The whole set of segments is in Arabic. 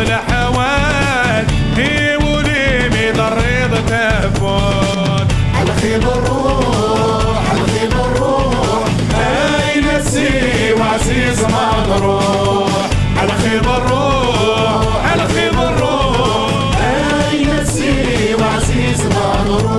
الحوال هي وليمي ضريض تفون. الخيب الروح الخيب الروح اي نسي وعزيز ما نروح. الخيب الروح الخيب الروح اي نسي وعزيز ما نروح.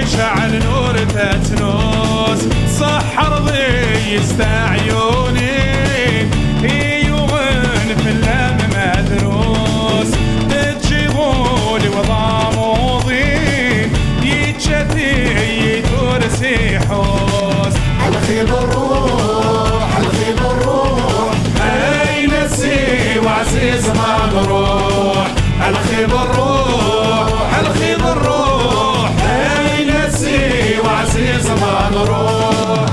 تشعل نور تتنوس صح رضي يستعيوني يغن في اللم مدروس تجيبولي وضاموضي يتشتي يتورسي حوس. الخيب الروح الخيب الروح اي نسي وعزيز ما نروح. الخيب الروح الخيب الروح اي نسي وعزيز ما نروح.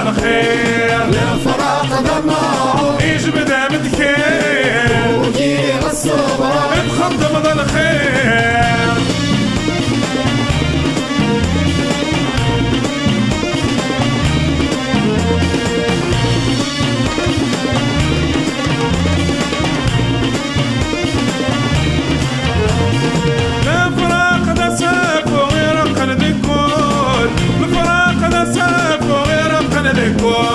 الخير للفراق دمعه يجبد مدكير وجيغ الصبر اتخدم ذا الخير الفراق ذا ساف وغيرق الذكور الفراق ذا ساف وغيرق الذكور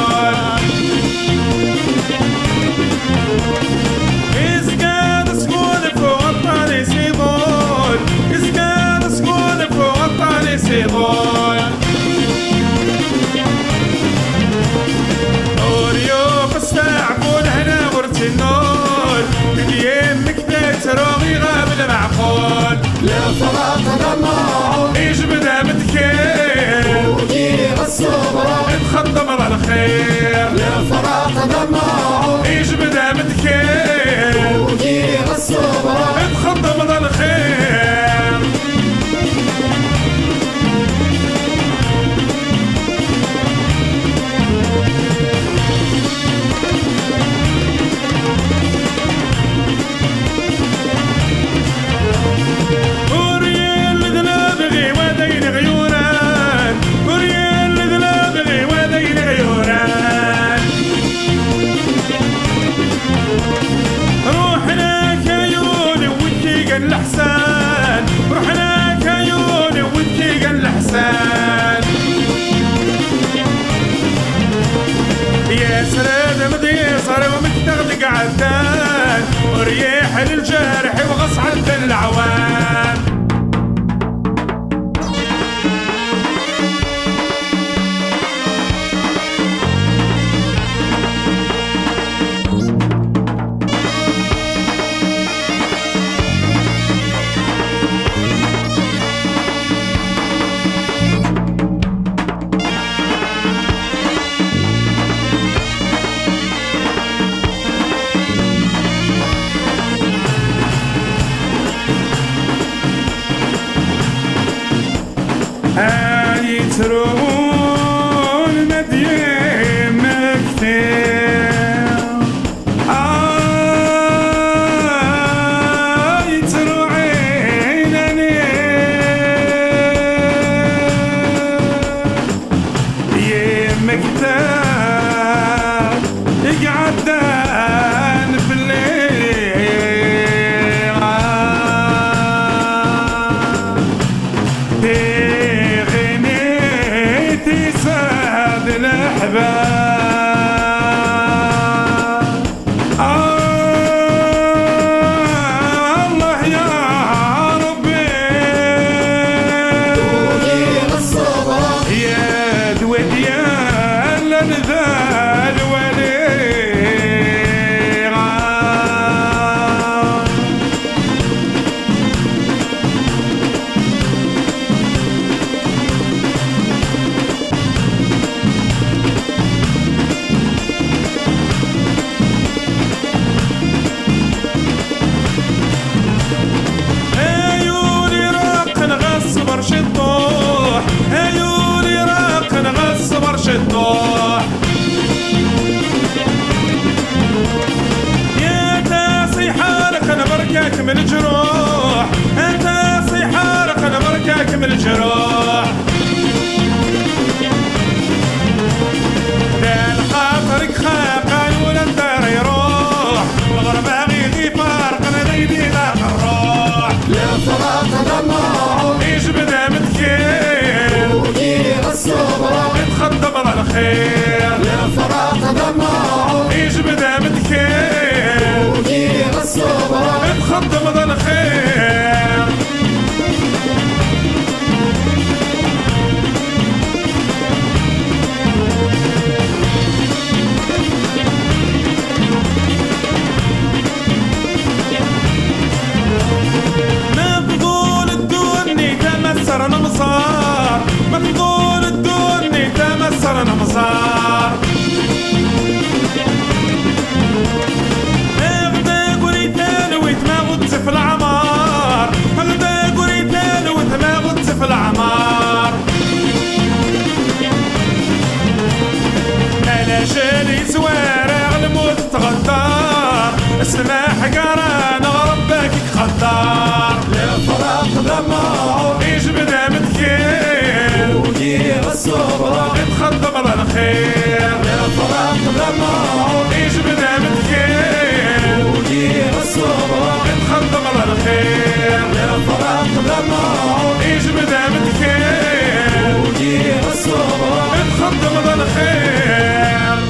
سيبون سرد مديصر ومتغدق عدان وريح للجرح وغصعد العوان يترون مدين مكتير يترو عينني مكتاب يقعد دان في الليل ساد الأحباب الله يا ربي طويل الصبر يا دويد يا لنذال ولي الطوح يا تاسي حالك انا بركاك من الجروح يا تاسي حالك انا بركاك من الجروح دان خاطرك خاقان ولا الدار يروح الغربة غيغي فارقنا ديدي لا الروح لا فراق دمعهم يجبنا متكين طويل الصبر خدم على الخير لا فراق دمعهم يجبنا متكين طويل الصبر خدم على الخير ما تقول الدنيا تمسر نمصار ما تقول الدنيا تمسر نمصار اغدا قريتان ويتماغد في العمار اغدا قريتان ويتماغد في العمار انا جالي سوارع الموت تغدار اسمع حقاران ربك خدار لا فراق دمعهم يجبنا متكين طويل الصبر نتخدم على الخير لا فراق دمعهم يجبنا متكين طويل الصبر نتخدم على الخير لا فراق دمعهم يجبنا متكين طويل الصبر نتخدم على الخير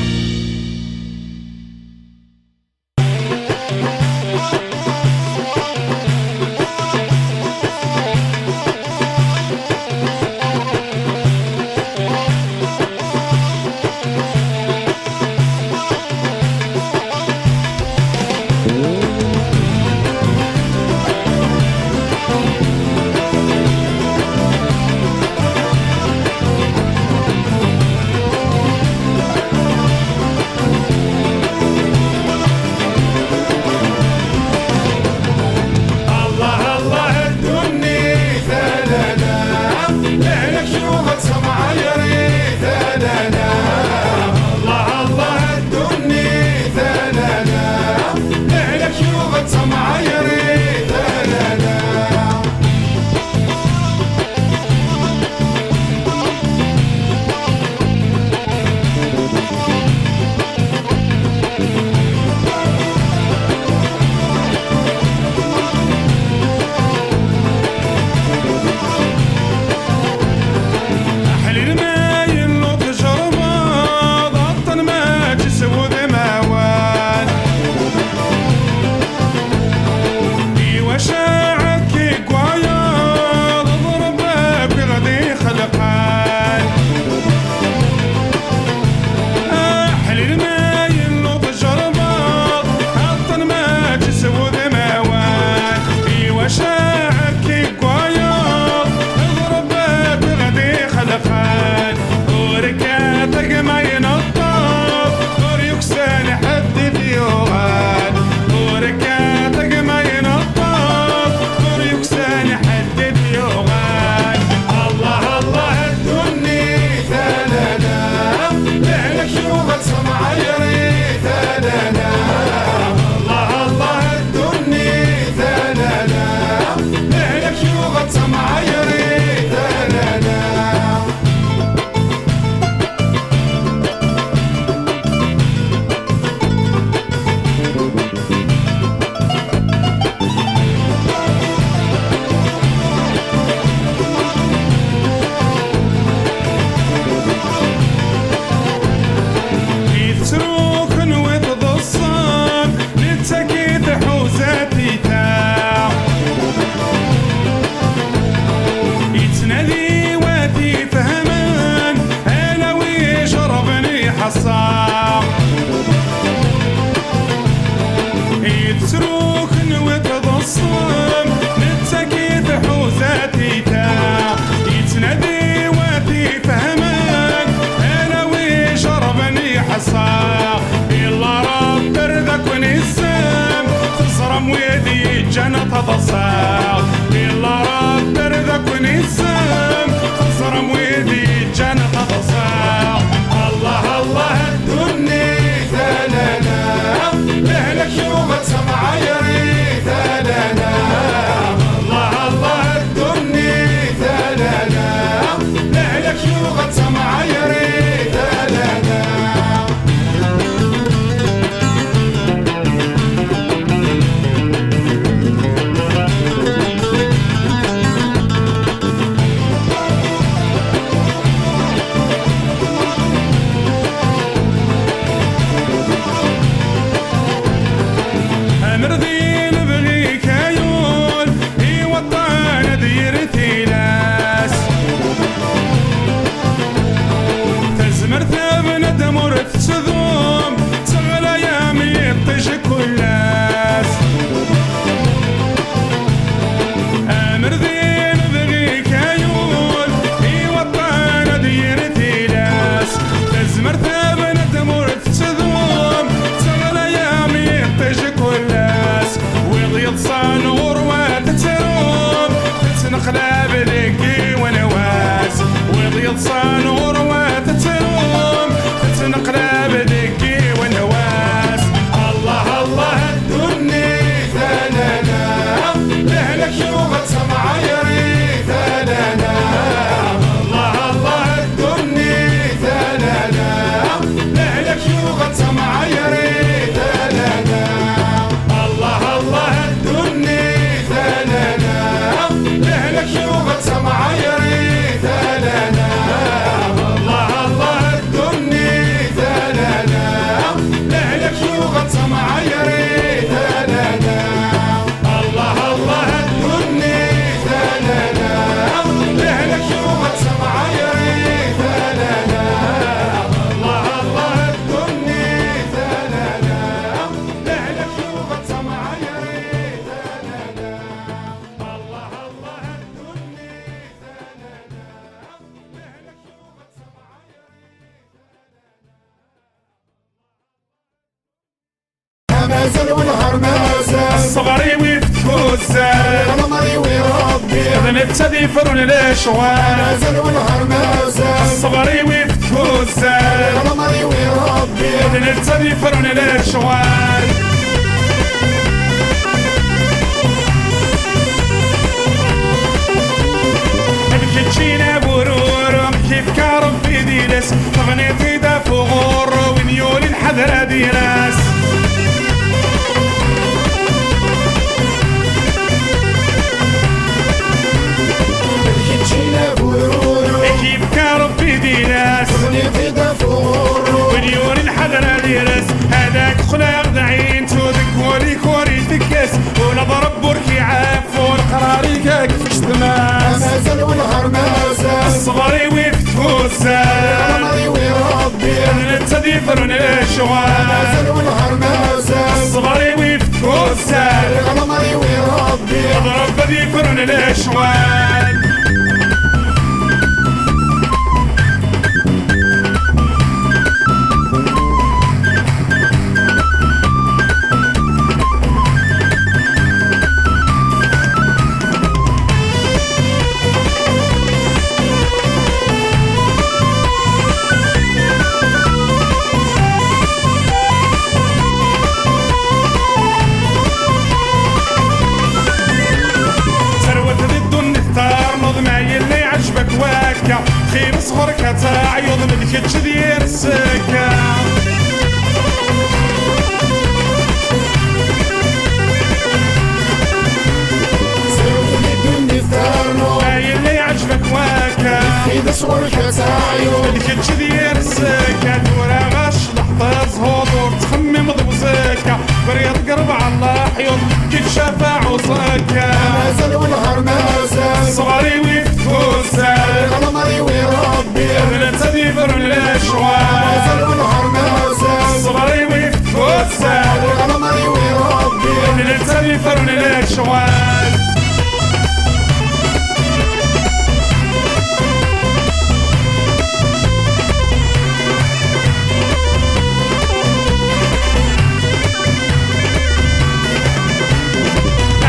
حصى يتسروك وتضصم نتسكي حوزاتي تا يتنادي وتفهمك انا وشربني حصى يلا رب بردك ونسم تصرم ويدي الجنة تضصى يلا رب بردك ونسم تصرم ويدي الجنة تضصى الله الله الدنيا ثلانا لهلك يوم سمع يريد لنا الله الله الدنيا ثلانا لهلك يوم سمع يريد لنا مرضي نبغيك عيون هي وطن ديرتي ناس تزمر ثابن دمر تسذوم تغلى يامي يطيش كل ناس مرضي نبغيك عيون هي وطن ديرتي ناس تزمر ثابن دمر تسذوم تغلى يامي يطيش كل ناس ويضيض صانور وتتروم تتنقلى بدقي ونواس ويضيض صانور وتتروم تتنقلى بدقي ونواس الله الله الدنيا ثلانا لهلك يوم سمع يريد لنا الله الله الدنيا ثلانا لهلك يوم سمع يريد لنا الله الله الدنيا ثلانا لهلك يوم سمع يريد لنا الله الله الدنيا ثلانا لهلك يوم سمع يريد لنا الله الله الدنيا ثلانا لهلك يوم سمع يريد لنا الله الله الدنيا ثلانا لهلك يوم سمع يريد لنا الله الله الدنيا ثلانا لهلك يوم سمع مازال ونهار مازال الصغري ويفتحوا الزال غمري وربي نبتدي فرن الاشوال مازال ونهار مازال الصغري ويفتحوا الزال غمري وربي نبتدي فرن الاشوال بكتشينا برور كيف كارم في ديلس تغنيتي دا فغور ونيول الحذرة ديلاس كيتشينا بورورو كيف كارم في ديلاس نيتي دافورو ونيول الحذرة ديلاس هذاك خلاق دعين تودك كوري كوري تكس ونضرب بركي عافور قراري كاك فيش تماس مازال ونهار مازال الصغري ويفتحوا الزال غمري وربي نبتدي فرن الاشوال مازال ونهار مازال الصغري ويفتحوا الزال غمري وربي اضرب بدي فرن الاشوال خير صغرك تعيض ملكتش دير السكة سيروني دوني ثارنو هاي اللي عجبك واكا إذا صورك تعيض ملكتش دير السكة دورا غاش لحظة زهور تخمم ضبزكة بريض قرب على الله كيف شافع وصكة مازال ونهار مازال صغري ويفتوسال غمري وربي ابن تدي فرن الاشوال مازال ونهار الاشوال.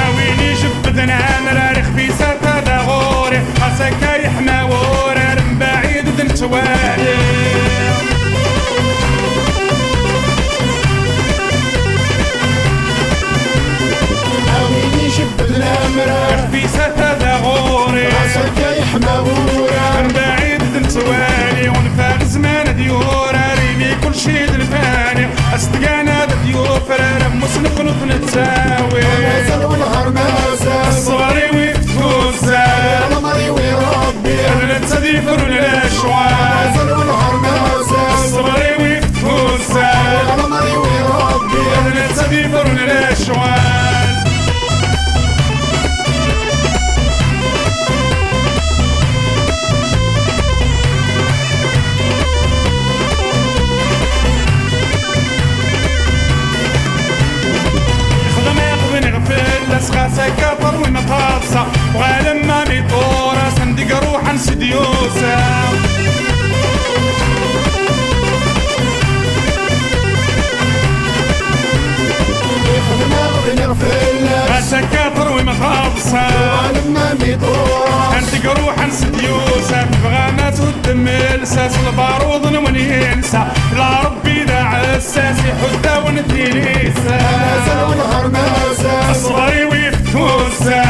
اويني جبدنا نرارخ في ساتا دا غوري حسكا يحمى ورار من بعيد دنتوالي. اويني جبدنا مرار في ساتا دا غوري حسكا يحمى ورار من بعيد دنتوالي. ونفاق زمان ديورا ريمي كل شي دلفاني استقانا ديوف رارم مصنف نتساوي. مازال ونهار مازال الصغري ويفتوزا عمري وربي انا نتسديفر الاشوال. مازال ونهار مازال الصغري ويفتوزا عمري وربي انا نتسديفر الاشوال. خاسة كفر ونطاسة وعالم ما ميطورة صندق روحا سديوسة. خاسة كفر ومطاسة لما ميطورة صندق روحا سديوسة. بغانا تهدم الساس البارود ونينسى لا ربي داع الساس يحدى ونتينيسة. مازال ونهار مازال الصغري ويفتوسة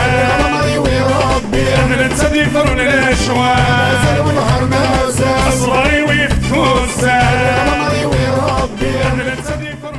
عمري وربي انا نتسديفر الاشوال. مازال ونهار مازال الصغري ويفتوسة عمري وربي انا نتسديفر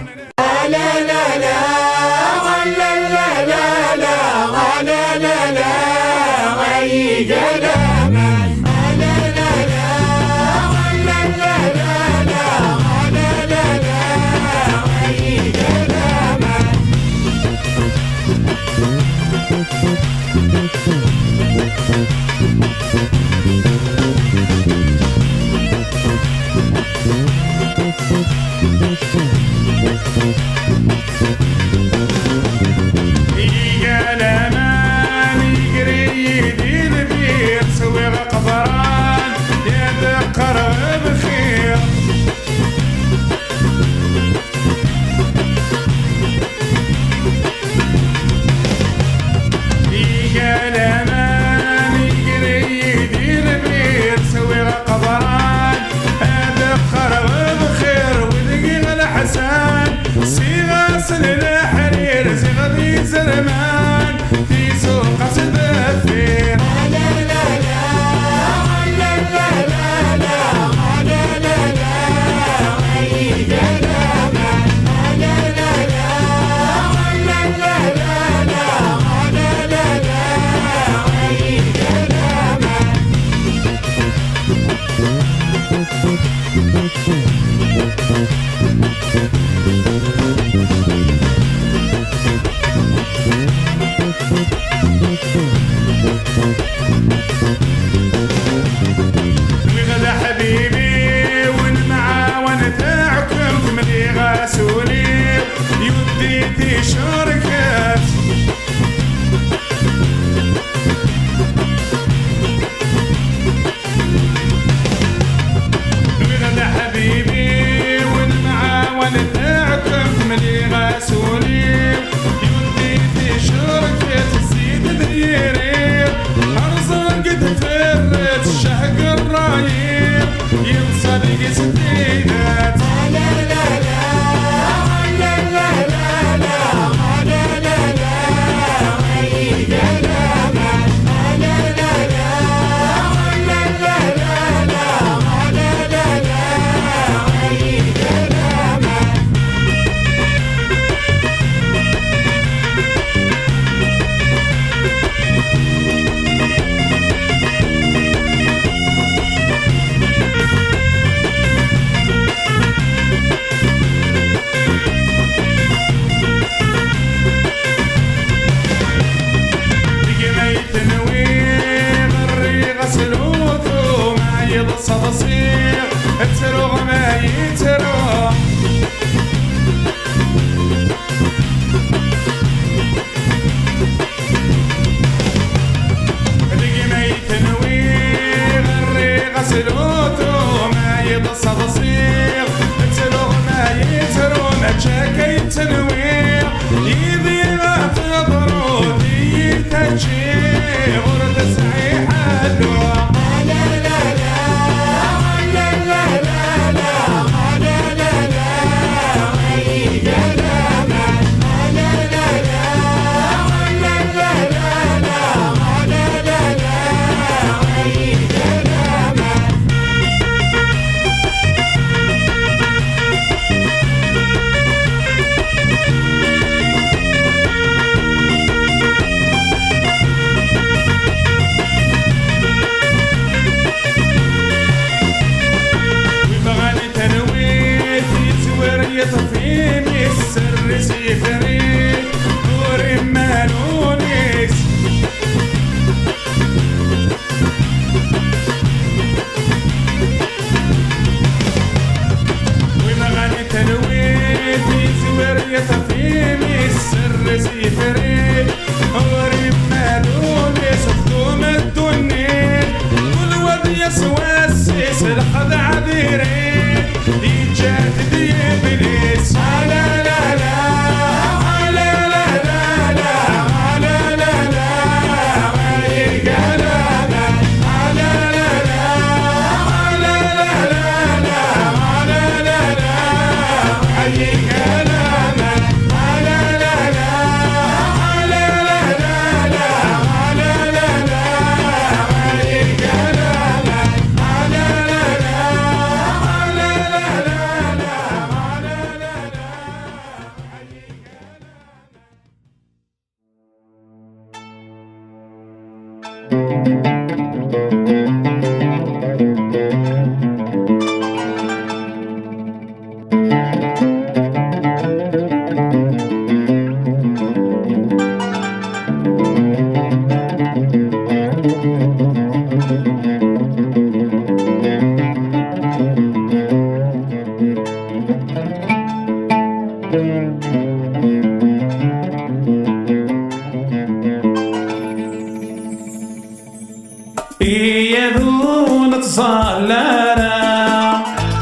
يذون تصلنا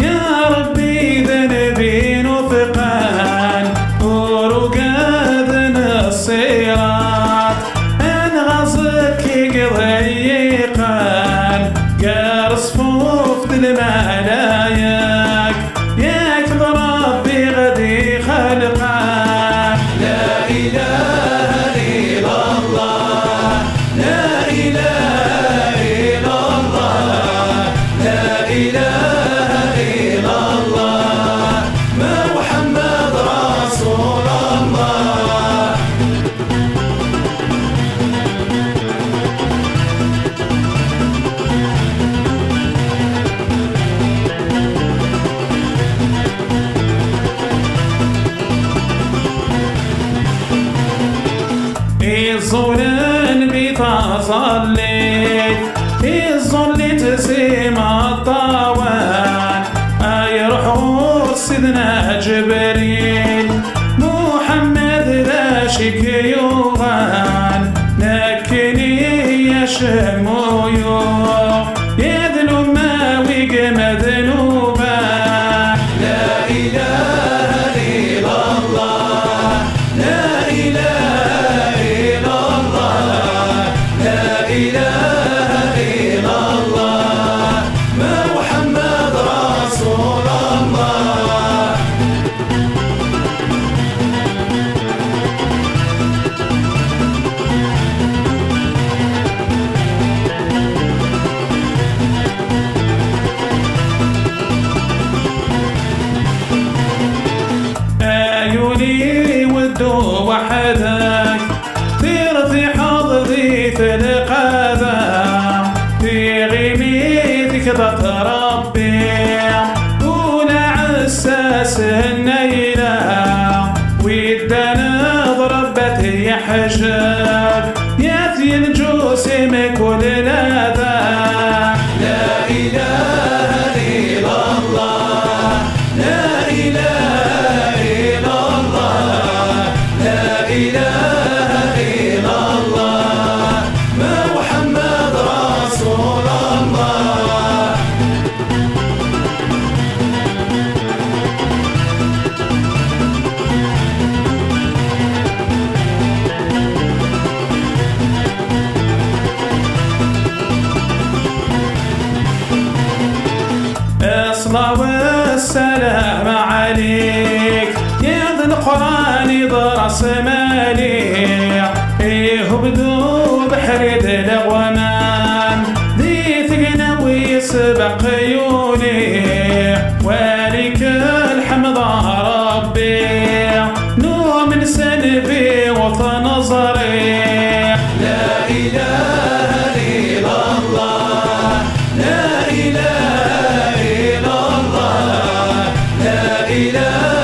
يا ربي ذنبي وثقان ورقادنا الصراط انغصك ضيقان قار صفوف الملايك ياك ربي غدي خلقان لا اله الا الله لا اله الا الله لا اله الا الله ما محمد رسول الله الظلم بتصليت الظلت سيما الطوان يروحوا سيدنا جبريل محمد لا شك يوغان نكني يا شمويو يدلو ما ويقمد ذنوبا لا اله الا الله لا اله الا الله لا اله الا الله ما محمد رسول الله عيوني ودوا وحدك ترضي حظي تلقاذا في غميدك ذات ربي ولا عساس النيلة ودنا ضربت يا حجاب يا ثين جسمك كل لاذا لا اله الا الله لا اله الا الله لا اله الا الله ما محمد رسول الله الصلاة والسلام عليك يا ذا القرآن ضرس مالي يهبدو بحر الغومان ذي ثقنا ويسبق عيوني ولك الحمد ربي نور من سلبي وطن نظري لا اله الا الله لا اله الا الله لا اله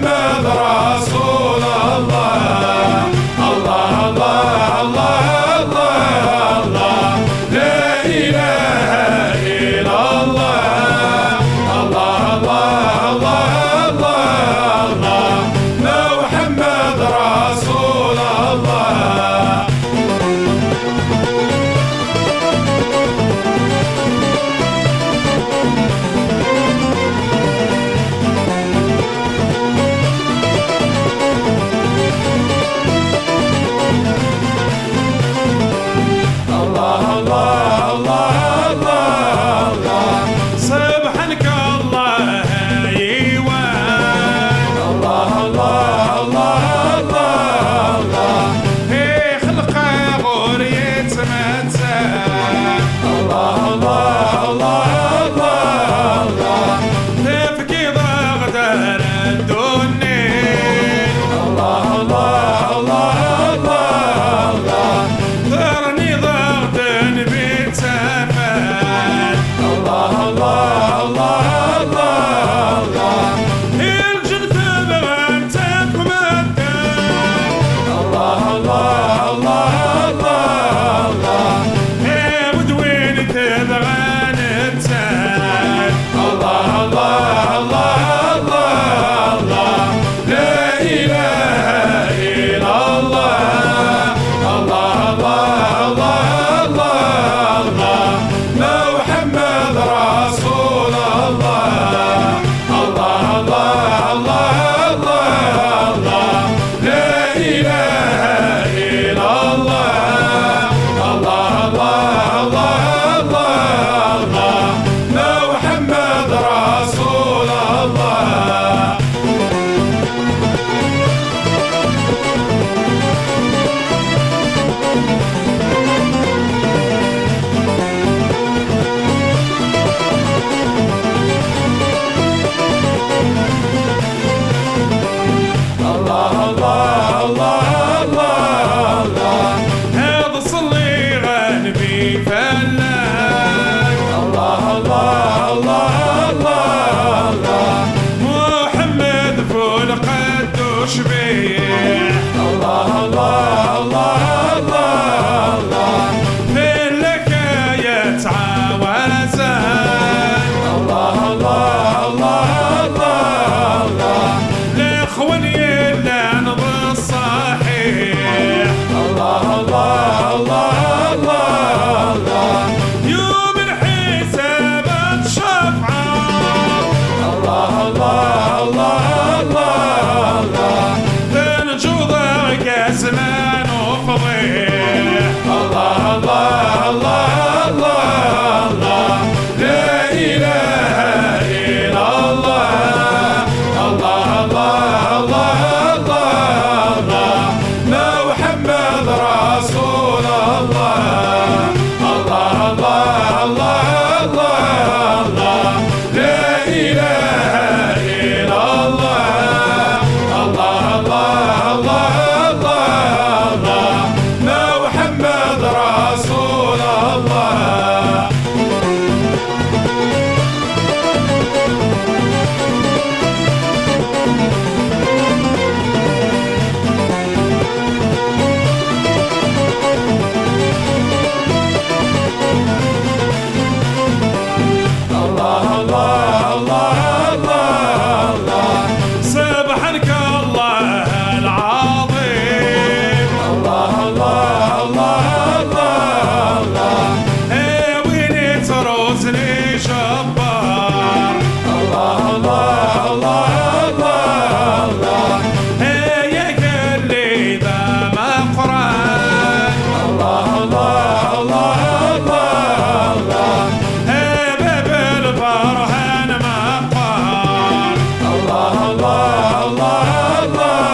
محمد رسول الله. الله الله الله الله الله لا إله إلا الله. الله الله الله الله الله محمد رسول الله. الله الله الله الله الله سبحانك الله ايوان. الله الله الله الله الله هي خلقه غور يتمثل. الله الله الله الله الله تفكي بغداد الدنيا. الله الله الله الله الله ذرني ضغط بالتفل. الله الله الله الله الله الجد تبغى تتمدد. الله الله الله الله الله ودوين تبغى نتسال. الله الله الله الله الله لا إله إلا الله. الله الله الله الله الله محمد رسول الله. الله الله الله الله الله لا إله إلا الله. الله الله الله الله الله محمد رسول الله. الله الله الله الله الله هذا صلي غنبي فلاك. الله الله الله الله الله محمد فول قدوش بيه. الله الله الله الله الله فلك يتعاوزان. الله الله الله الله الله الاخوان يلان بالصحيح. الله الله الله الله الله يوم الحساب الشفعة. الله الله الله الله الله تنجو ضاق زمان وفضيح. الله الله الله الله الله لا إله إلا الله. الله الله الله الله الله محمد رسول الله. الله الله الله الله الله لا إله إلا الله. الله الله الله الله الله محمد رسول الله. الله الله الله الله الله سبحانك الله العظيم. الله الله الله الله الله وين تروزني جبار. الله الله الله الله الله يا قلي ذا مقران. الله الله الله الله الله باب البرهان مقال. الله الله الله الله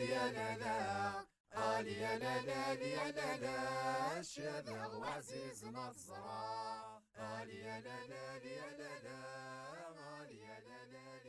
يا لا لا يا لا لا يا لا لا الشبع وعزيز نظرة يا لا لا يا لا لا يا لا لا